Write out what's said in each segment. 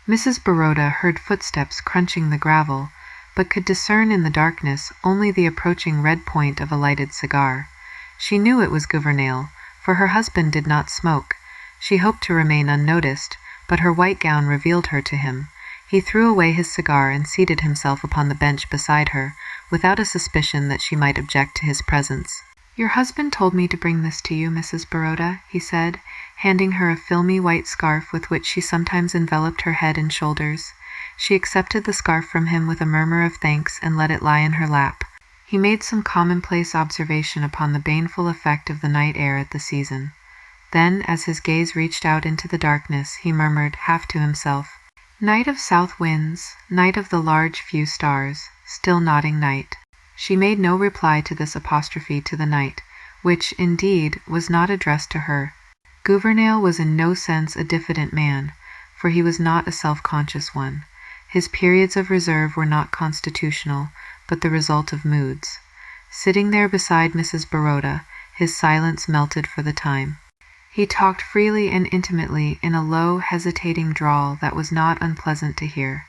Mrs. Baroda heard footsteps crunching the gravel, but could discern in the darkness only the approaching red point of a lighted cigar. She knew it was Gouvernail, for her husband did not smoke. She hoped to remain unnoticed, but her white gown revealed her to him. He threw away his cigar and seated himself upon the bench beside her, without a suspicion that she might object to his presence. "Your husband told me to bring this to you, Mrs. Baroda," he said, handing her a filmy white scarf with which she sometimes enveloped her head and shoulders. She accepted the scarf from him with a murmur of thanks and let it lie in her lap. He made some commonplace observation upon the baneful effect of the night air at the season. Then, as his gaze reached out into the darkness, he murmured, half to himself, "Night of south winds, night of the large few stars, still nodding night." She made no reply to this apostrophe to the night, which, indeed, was not addressed to her. Gouvernail was in no sense a diffident man, for he was not a self-conscious one. His periods of reserve were not constitutional, but the result of moods. Sitting there beside Mrs. Baroda, his silence melted for the time. He talked freely and intimately in a low, hesitating drawl that was not unpleasant to hear.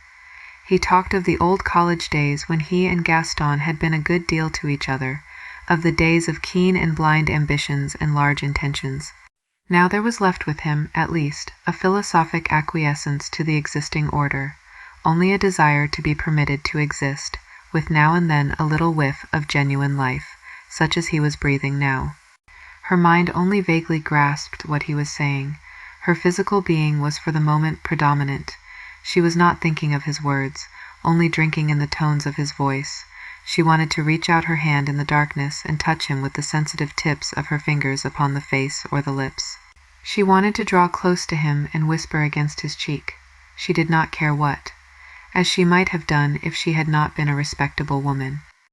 He talked of the old college days when he and Gaston had been a good deal to each other, of the days of keen and blind ambitions and large intentions. Now there was left with him, at least, a philosophic acquiescence to the existing order, only a desire to be permitted to exist, with now and then a little whiff of genuine life, such as he was breathing now. Her mind only vaguely grasped what he was saying. Her physical being was for the moment predominant. She was not thinking of his words, only drinking in the tones of his voice. She wanted to reach out her hand in the darkness and touch him with the sensitive tips of her fingers upon the face or the lips. She wanted to draw close to him and whisper against his cheek. She did not care what, as she might have done if she had not been a respectable woman.